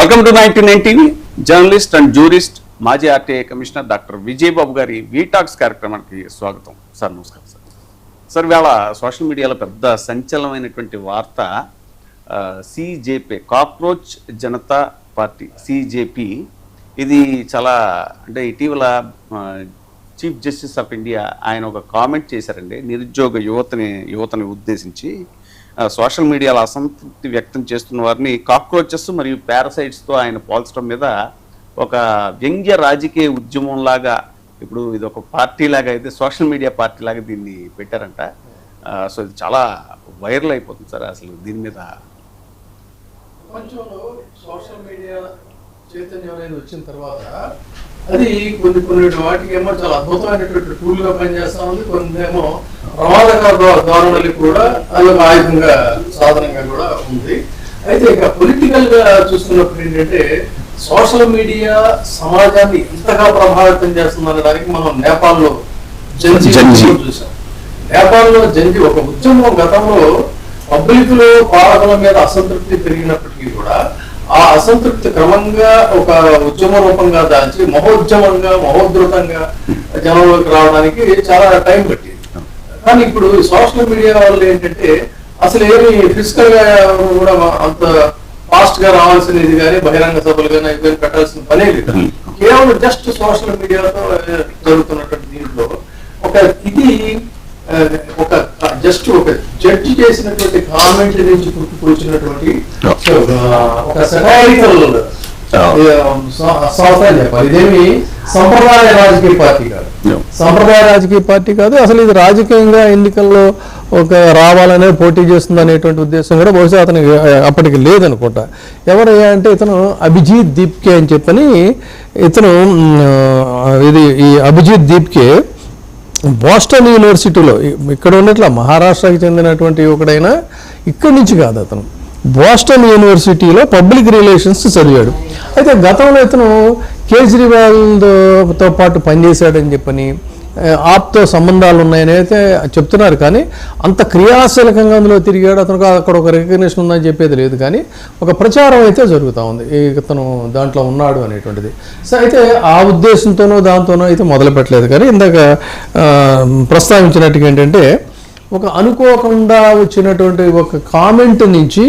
Welcome to 99 TV. Journalist and jurist మాజీ RTI commissioner doctor Vijay బాబు గారి వీటాక్స్ కార్యక్రమానికి స్వాగతం. సార్ నమస్కారం. సార్ ఇవాళ సోషల్ మీడియాలో పెద్ద సంచలనమైనటువంటి వార్త సిజేపీ, కాక్రోచ్ జనతా పార్టీ సిజేపీ. ఇది చాలా అంటే ఇటీవల చీఫ్ జస్టిస్ ఆఫ్ ఇండియా ఆయన ఒక కామెంట్ చేశారండి. నిరుద్యోగ యువతని ఉద్దేశించి సోషల్ మీడియాలో అసంతృప్తి వ్యక్తం చేస్తున్న వారిని కాక్రోచెస్ మరియు పారాసైట్స్తో ఆయన పోల్చడం మీద ఒక వ్యంగ్య రాజకీయ ఉద్యమం లాగా, ఇప్పుడు ఇది ఒక పార్టీ లాగా అయితే సోషల్ మీడియా పార్టీ లాగా దీన్ని పెట్టారంట. సో ఇది చాలా వైరల్ అయిపోతుంది సార్. అసలు దీని మీద ప్రపంచంలో సోషల్ మీడియా చైతన్యం అనేది వచ్చిన తర్వాత అది కొన్ని వాటికి ఏమో చాలా అద్భుతమైనటువంటి టూల్ గా పనిచేస్తా ఉంది, కొన్ని ఏమో ప్రమాదకర ధోరణులు కూడా అది ఒక ఆయుధంగా సాధనంగా కూడా ఉంది. అయితే ఇక పొలిటికల్ గా చూసుకున్నప్పుడు ఏంటంటే సోషల్ మీడియా సమాజాన్ని ఇంతగా ప్రభావితం చేస్తుందనడానికి మనం నేపాల్లో జంజి చూసాం. నేపాల్లో జంజి ఒక ఉద్యమం, గతంలో పబ్లిక్ లో పాలకుల మీద అసంతృప్తి పెరిగినప్పటికీ కూడా ఆ అసంతృప్తి క్రమంగా ఒక ఉద్యమ రూపంగా దాల్చి మహోద్ధృతంగా జనంలోకి రావడానికి చాలా టైం పట్టింది. కానీ ఇప్పుడు సోషల్ మీడియా వల్ల ఏంటంటే అసలు ఏమి ఫిజికల్ గా కూడా అంత ఫాస్ట్ గా రావాల్సినది కానీ బహిరంగ సభలు కానీ ఇవన్నీ పెట్టాల్సిన పనే లేదు. కేవలం జస్ట్ సోషల్ మీడియాతో జరుగుతున్నటువంటి దీంట్లో ఒక జడ్జి చేసినటువంటి కామెంట్ నుంచి పుట్టుకొచ్చినటువంటి ఒక సెటారికల్ సంస్థ అని చెప్పాలి. ఇదేమి సంప్రదాయ రాజకీయ పార్టీ కాదు. అసలు ఇది రాజకీయంగా ఎన్నికల్లో ఒక రావాలనే పోటీ చేస్తుంది అనేటువంటి ఉద్దేశం కూడా బహుశా అతనికి అప్పటికి లేదనుకుంటా. ఎవరయ్యా అంటే ఇతను అభిజిత్ దీప్కే అని చెప్పని, ఇతను ఈ అభిజిత్ దీప్కే బోస్టన్ యూనివర్సిటీలో, ఇక్కడ ఉన్నట్ల మహారాష్ట్రకి చెందినటువంటి యువకుడైనా, ఇక్కడి నుంచి కాదు, అతను బోస్టన్ యూనివర్సిటీలో పబ్లిక్ రిలేషన్స్ చదివాడు. అయితే గతంలో ఇతను కేజ్రీవాల్తో పాటు పనిచేశాడని చెప్పని, ఆప్తో సంబంధాలు ఉన్నాయని అయితే చెప్తున్నారు. కానీ అంత క్రియాశీలకంగా అందులో తిరిగాడు, అతనికి అక్కడ ఒక రికగ్నిషన్ ఉందని చెప్పేది లేదు. కానీ ఒక ప్రచారం అయితే జరుగుతూ ఉంది, ఇతను దాంట్లో ఉన్నాడు అనేటువంటిది. సో అయితే ఆ ఉద్దేశంతోనో దాంతోనో అయితే మొదలు పెట్టలేదు. కానీ ఇందాక ప్రస్తావించినట్టుగా ఏంటంటే ఒక అనుకోకుండా వచ్చినటువంటి ఒక కామెంట్ నుంచి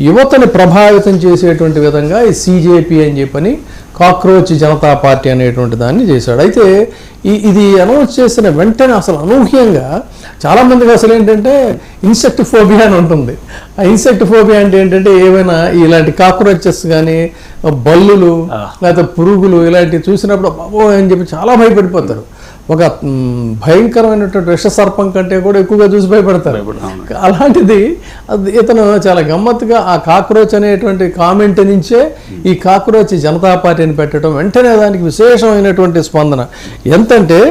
యువతని ప్రభావితం చేసేటువంటి విధంగా ఈ సిజేపీ అని చెప్పని, కాక్రోచ్ జనతా పార్టీ అనేటువంటి దాన్ని చేశాడు. అయితే ఇది అనౌన్స్ చేసిన వెంటనే అసలు అనూహ్యంగా చాలామందికి అసలు ఏంటంటే ఇన్సెక్ట్ ఫోబియా అని ఉంటుంది. ఆ ఇన్సెక్ట్ ఫోబియా అంటే ఏంటంటే ఏమైనా ఇలాంటి కాక్రోచెస్ కానీ, బల్లులు లేకపోతే పురుగులు ఇలాంటివి చూసినప్పుడు బాబో అని చెప్పి చాలా భయపడిపోతారు. ఒక భయంకరమైనటువంటి విష సర్పం కంటే కూడా ఎక్కువగా చూసి భయపడతారు. అలాంటిది ఇతను చాలా గమ్మత్తుగా ఆ కాక్రోచ్ అనేటువంటి కామెంట్ నుంచే ఈ కాక్రోచ్ జనతా పార్టీని పెట్టడం, వెంటనే దానికి విశేషమైనటువంటి స్పందన. ఎంతంటే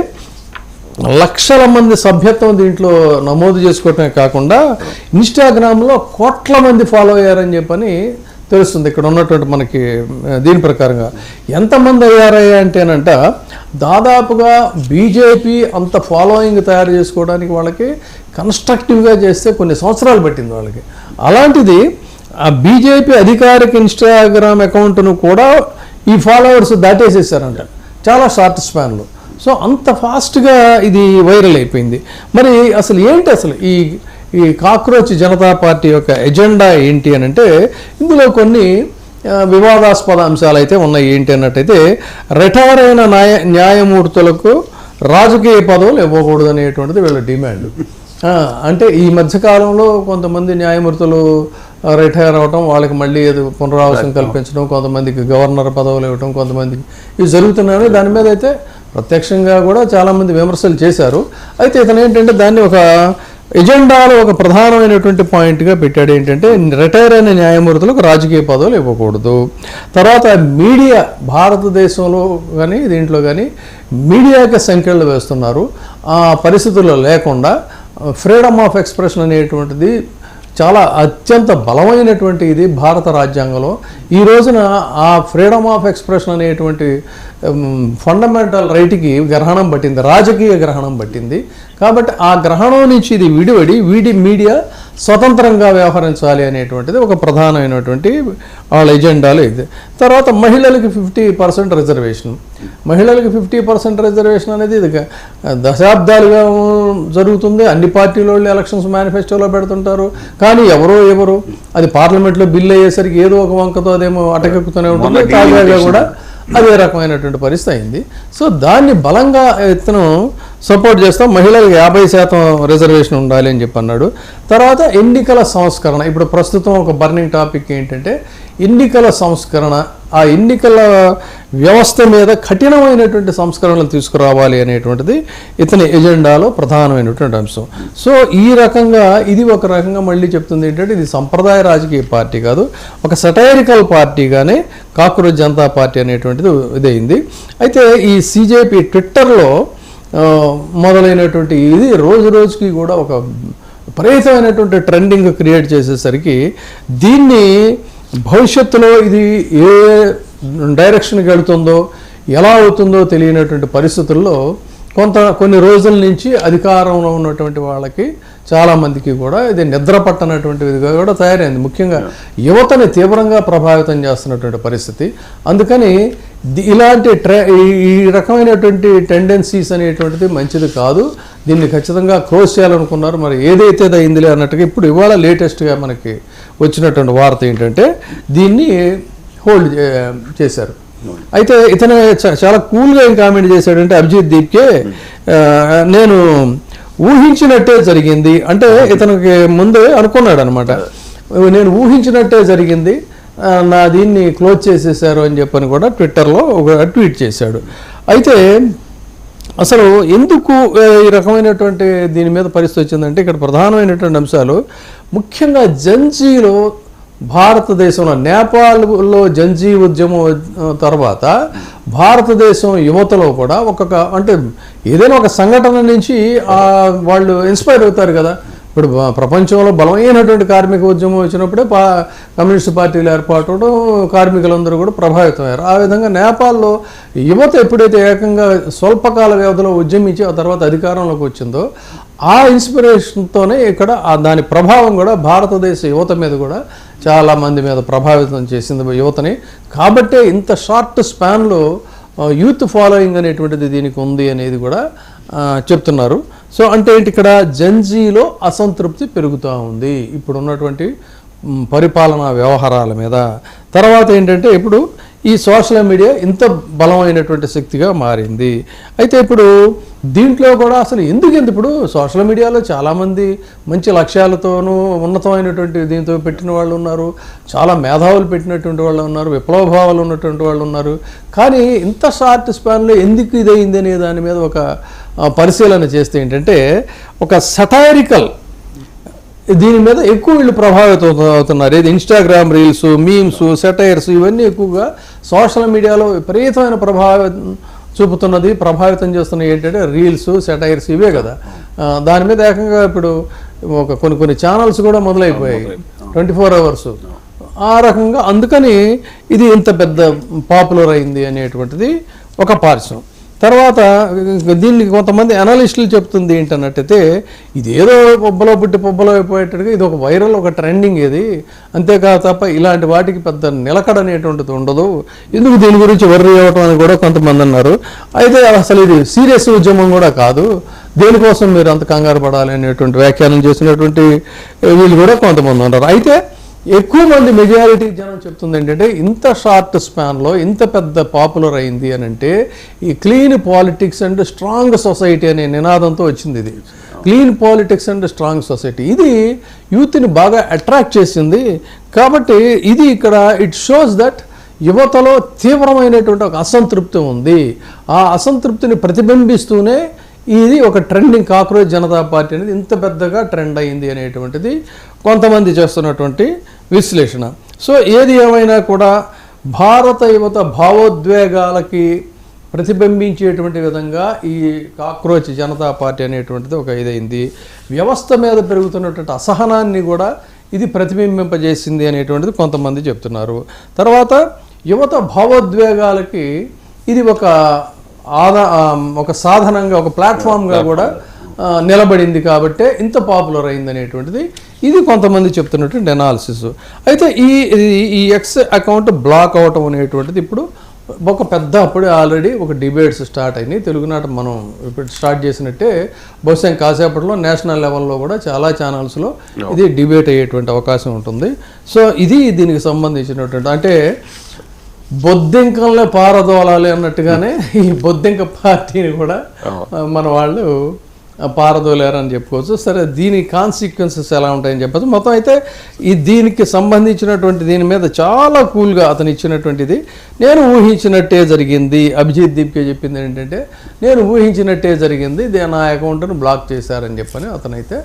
లక్షల మంది సభ్యత్వం దీంట్లో నమోదు చేసుకోవటమే కాకుండా ఇన్స్టాగ్రామ్లో కోట్ల మంది ఫాలో అయ్యారని చెప్పని తెలుస్తుంది. ఇక్కడ ఉన్నటువంటి మనకి దీని ప్రకారంగా ఎంతమంది అయ్యారయ్యా అంటేనంట, దాదాపుగా బీజేపీ అంత ఫాలోయింగ్ తయారు చేసుకోవడానికి వాళ్ళకి కన్స్ట్రక్టివ్గా చేస్తే కొన్ని సంవత్సరాలు పట్టింది వాళ్ళకి. అలాంటిది ఆ బీజేపీ అధికారిక ఇన్స్టాగ్రామ్ అకౌంట్ను కూడా ఈ ఫాలోవర్స్ దాటేసేసారంట చాలా షార్ట్ స్పాన్లో. సో అంత ఫాస్ట్గా ఇది వైరల్ అయిపోయింది. మరి అసలు ఏంటి అసలు ఈ కాక్రోచ్ జనతా పార్టీ యొక్క ఎజెండా ఏంటి అని అంటే, ఇందులో కొన్ని వివాదాస్పద అంశాలు అయితే ఉన్నాయి. ఏంటి అన్నట్టయితే రిటైర్ అయిన న్యాయమూర్తులకు రాజకీయ పదవులు ఇవ్వకూడదు అనేటువంటిది వీళ్ళ డిమాండ్. అంటే ఈ మధ్యకాలంలో కొంతమంది న్యాయమూర్తులు రిటైర్ అవ్వటం, వాళ్ళకి మళ్ళీ పునరావాసం కల్పించడం, కొంతమందికి గవర్నర్ పదవులు ఇవ్వటం, కొంతమందికి ఇవి జరుగుతున్నాయని దాని మీద అయితే ప్రత్యక్షంగా కూడా చాలామంది విమర్శలు చేశారు. అయితే ఇతను ఏంటంటే దాన్ని ఒక ఎజెండాలో ఒక ప్రధానమైనటువంటి పాయింట్గా పెట్టాడు. ఏంటంటే రిటైర్ అయిన న్యాయమూర్తులకు రాజకీయ పదవులు ఇవ్వకూడదు. తర్వాత మీడియా, భారతదేశంలో కానీ దీంట్లో కానీ మీడియాకి సంఖ్యలు వేస్తున్నారు. ఆ పరిస్థితుల్లో లేకుండా ఫ్రీడమ్ ఆఫ్ ఎక్స్ప్రెషన్ అనేటువంటిది చాలా అత్యంత బలమైనటువంటి ఇది భారత రాజ్యాంగంలో. ఈ రోజున ఆ ఫ్రీడమ్ ఆఫ్ ఎక్స్ప్రెషన్ అనేటువంటి ఫండమెంటల్ రైట్కి గ్రహణం పట్టింది, రాజకీయ గ్రహణం పట్టింది. కాబట్టి ఆ గ్రహణం నుంచి ఇది విడివడి మీడియా స్వతంత్రంగా వ్యవహరించాలి అనేటువంటిది ఒక ప్రధానమైనటువంటి వాళ్ళ ఎజెండాలో ఇది. తర్వాత మహిళలకి 50% రిజర్వేషన్. మహిళలకి 50% రిజర్వేషన్ అనేది ఇది దశాబ్దాలుగా జరుగుతుంది. అన్ని పార్టీల వాళ్ళు ఎలక్షన్స్ మేనిఫెస్టోలో పెడుతుంటారు, కానీ ఎవరు అది పార్లమెంట్లో బిల్లు అయ్యేసరికి ఏదో ఒక వంకతో అదేమో అటకెక్కుతూనే ఉంటుంది. తాజాగా కూడా అదే రకమైనటువంటి పరిస్థితి అయింది. సో దాన్ని బలంగా ఇతను సపోర్ట్ చేస్తాం. మహిళలకు 50% రిజర్వేషన్ ఉండాలి అని చెప్పి అన్నాడు. తర్వాత ఎన్నికల సంస్కరణ. ఇప్పుడు ప్రస్తుతం ఒక బర్నింగ్ టాపిక్ ఏంటంటే ఎన్నికల సంస్కరణ. ఆ ఎన్నికల వ్యవస్థ మీద కఠినమైనటువంటి సంస్కరణలు తీసుకురావాలి అనేటువంటిది ఇతని ఎజెండాలో ప్రధానమైనటువంటి అంశం. సో ఈ రకంగా ఇది ఒక రకంగా మళ్ళీ చెప్తుంది ఏంటంటే ఇది సంప్రదాయ రాజకీయ పార్టీ కాదు, ఒక సటైరికల్ పార్టీగానే కాక్రోచ్ జనతా పార్టీ అనేటువంటిది ఇదైంది. అయితే ఈ సిజేపీ ట్విట్టర్లో మొదలైనటువంటి ఇది రోజుకి కూడా ఒక విపరీతమైనటువంటి ట్రెండింగ్ క్రియేట్ చేసేసరికి దీన్ని భవిష్యత్తులో ఇది ఏ డైరెక్షన్కి వెళుతుందో ఎలా అవుతుందో తెలియనటువంటి పరిస్థితుల్లో కొన్ని రోజుల నుంచి అధికారంలో ఉన్నటువంటి వాళ్ళకి చాలామందికి కూడా ఇది నిద్ర పట్టనటువంటి విధిగా కూడా తయారైంది. ముఖ్యంగా యువతని తీవ్రంగా ప్రభావితం చేస్తున్నటువంటి పరిస్థితి. అందుకని ఇలాంటి ఈ రకమైనటువంటి టెండెన్సీస్ అనేటువంటిది మంచిది కాదు, దీన్ని ఖచ్చితంగా క్లోజ్ చేయాలనుకున్నారు. మరి ఏదైతే అయిందిలే అన్నట్టుగా ఇప్పుడు ఇవాళ లేటెస్ట్గా మనకి వచ్చినటువంటి వార్త ఏంటంటే దీన్ని హోల్డ్ చేశారు. అయితే ఇతను చాలా కూల్గా ఏం కామెంట్ చేశాడంటే అభిజిత్ దీప్కే నేను ఊహించినట్టే జరిగింది అంటే ఇతనికి ముందే అనుకున్నాడు అనమాట. నేను ఊహించినట్టే జరిగింది, నా దీన్ని క్లోజ్ చేసేసారు అని చెప్పని కూడా ట్విట్టర్లో ఒక ట్వీట్ చేశాడు. అయితే అసలు ఎందుకు ఈ రకమైనటువంటి దీని మీద పరిస్థితి వచ్చిందంటే ఇక్కడ ప్రధానమైనటువంటి అంశాలు ముఖ్యంగా జంజీలో భారతదేశంలో నేపాల్లో జంజీ ఉద్యమం తర్వాత భారతదేశం యువతలో కూడా అంటే ఏదైనా ఒక సంఘటన నుంచి వాళ్ళు ఇన్స్పైర్ అవుతారు కదా. ఇప్పుడు ప్రపంచంలో బలమైనటువంటి కార్మిక ఉద్యమం వచ్చినప్పుడే కమ్యూనిస్ట్ పార్టీలు ఏర్పడటం, కార్మికులందరూ కూడా ప్రభావితమయ్యారు. ఆ విధంగా నేపాల్లో యువత ఎప్పుడైతే ఏకంగా స్వల్పకాల వ్యవధిలో ఉద్యమించి ఆ తర్వాత అధికారంలోకి వచ్చిందో ఆ ఇన్స్పిరేషన్తోనే ఇక్కడ దాని ప్రభావం కూడా భారతదేశ యువత మీద కూడా చాలా మంది మీద ప్రభావితం చేసింది యువతని. కాబట్టే ఇంత షార్ట్ స్పాన్లో యూత్ ఫాలోయింగ్ అనేటువంటిది దీనికి ఉంది అనేది కూడా చెప్తున్నారు. సో అంటే ఏంటి, ఇక్కడ జంజీలో అసంతృప్తి పెరుగుతూ ఉంది ఇప్పుడు ఉన్నటువంటి పరిపాలనా వ్యవహారాల మీద. తర్వాత ఏంటంటే ఇప్పుడు ఈ సోషల్ మీడియా ఇంత బలమైనటువంటి శక్తిగా మారింది. అయితే ఇప్పుడు దీంట్లో కూడా అసలు ఎందుకు ఇప్పుడు సోషల్ మీడియాలో చాలామంది మంచి లక్ష్యాలతోనూ ఉన్నతమైనటువంటి దీంతో పెట్టిన వాళ్ళు ఉన్నారు, చాలా మేధావులు పెట్టినటువంటి వాళ్ళు ఉన్నారు, విప్లవ భావాలు ఉన్నటువంటి వాళ్ళు ఉన్నారు. కానీ ఇంత షార్ట్ స్పాన్లో ఎందుకు ఇదైంది అనే దాని మీద ఒక పరిశీలన చేస్తే ఏంటంటే ఒక సటైరికల్ దీని మీద ఎక్కువ వీళ్ళు ప్రభావితం అవుతున్నారు. ఇది ఇన్స్టాగ్రామ్ రీల్స్, మీమ్స్, సెటైర్స్ ఇవన్నీ ఎక్కువగా సోషల్ మీడియాలో విపరీతమైన ప్రభావితం చేస్తున్నవి ఏంటంటే రీల్స్, సెటైర్స్ ఇవే కదా. దాని మీద ఏకంగా ఇప్పుడు ఒక కొన్ని ఛానల్స్ కూడా మొదలైపోయాయి 24 hours ఆ రకంగా. అందుకని ఇది ఇంత పెద్ద పాపులర్ అయింది అనేటువంటిది ఒక పార్శ్వం. తర్వాత దీన్ని కొంతమంది అనలిస్టులు చెప్తుంది ఏంటన్నట్టయితే ఇదేదో పొబ్బలో పుట్టి పొబ్బలో అయిపోయేటట్టుగా ఇది ఒక వైరల్, ఒక ట్రెండింగ్ ఇది, అంతేకాదు తప్ప ఇలాంటి వాటికి పెద్ద నిలకడ అనేటువంటిది ఉండదు, ఎందుకు దీని గురించి వర్రీ అవ్వటం అని కూడా కొంతమంది అన్నారు. అయితే అసలు ఇది సీరియస్ ఉద్యమం కూడా కాదు, దేనికోసం మీరు అంత కంగారు పడాలి అనేటువంటి వ్యాఖ్యానం చేసినటువంటి వీళ్ళు కూడా కొంతమంది ఉన్నారు. అయితే ఎక్కువ మంది మెజారిటీ జనం చెప్తుంది ఏంటంటే ఇంత షార్ట్ స్పాన్లో ఇంత పెద్ద పాపులర్ అయింది అని అంటే ఈ clean politics and strong society అనే నినాదంతో వచ్చింది. ఇది clean politics and strong society, ఇది యూత్ని బాగా అట్రాక్ట్ చేసింది. కాబట్టి ఇది ఇక్కడ ఇట్ షోస్ దట్ యువతలో తీవ్రమైనటువంటి ఒక అసంతృప్తి ఉంది. ఆ అసంతృప్తిని ప్రతిబింబిస్తూనే ఇది ఒక ట్రెండింగ్ కాక్రోచ్ జనతా పార్టీ అనేది ఇంత పెద్దగా ట్రెండ్ అయింది అనేటువంటిది కొంతమంది చేస్తున్నటువంటి విశ్లేషణ. సో ఏది ఏమైనా కూడా భారత యువత భావోద్వేగాలకి ప్రతిబింబించేటువంటి విధంగా ఈ కాక్రోచ్ జనతా పార్టీ అనేటువంటిది ఒక ఇదైంది. వ్యవస్థ మీద పెరుగుతున్నటువంటి అసహనాన్ని కూడా ఇది ప్రతిబింబింపజేసింది అనేటువంటిది కొంతమంది చెప్తున్నారు. తర్వాత యువత భావోద్వేగాలకి ఇది ఒక సాధనంగా, ఒక ప్లాట్ఫామ్గా కూడా నిలబడింది కాబట్టే ఇంత పాపులర్ అయింది అనేటువంటిది ఇది కొంతమంది చెప్తున్నటువంటి అనాలిసిస్. అయితే ఈ ఎక్స్ అకౌంట్ బ్లాక్ అవటం అనేటువంటిది ఇప్పుడు ఒక పెద్ద అప్పుడే ఆల్రెడీ ఒక డిబేట్స్ స్టార్ట్ అయినాయి. తెలుగునాట మనం ఇప్పుడు స్టార్ట్ చేసినట్టే బహుశా కాసేపట్లో నేషనల్ లెవెల్లో కూడా చాలా ఛానల్స్లో ఇది డిబేట్ అయ్యేటువంటి అవకాశం ఉంటుంది. సో ఇది దీనికి సంబంధించినటువంటి అంటే బొద్దింకంలో పారదోలాలి అన్నట్టుగానే ఈ బొద్దింక పార్టీని కూడా మన వాళ్ళు పారదోలారని చెప్పుకోవచ్చు. సరే, దీని కాన్సిక్వెన్సెస్ ఎలా ఉంటాయని చెప్పచ్చు. మొత్తం అయితే దీనికి సంబంధించినటువంటి దీని మీద చాలా కూల్గా అతను ఇచ్చినటువంటిది నేను ఊహించినట్టే జరిగింది. అభిజిత్ దీప్కే చెప్పింది ఏంటంటే నేను ఊహించినట్టే జరిగింది, నా అకౌంట్ను బ్లాక్ చేశారని చెప్పని అతనైతే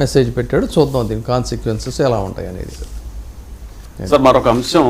మెసేజ్ పెట్టాడు. చూద్దాం దీని కాన్సిక్వెన్సెస్ ఎలా ఉంటాయి అనేది. సార్, మరొక అంశం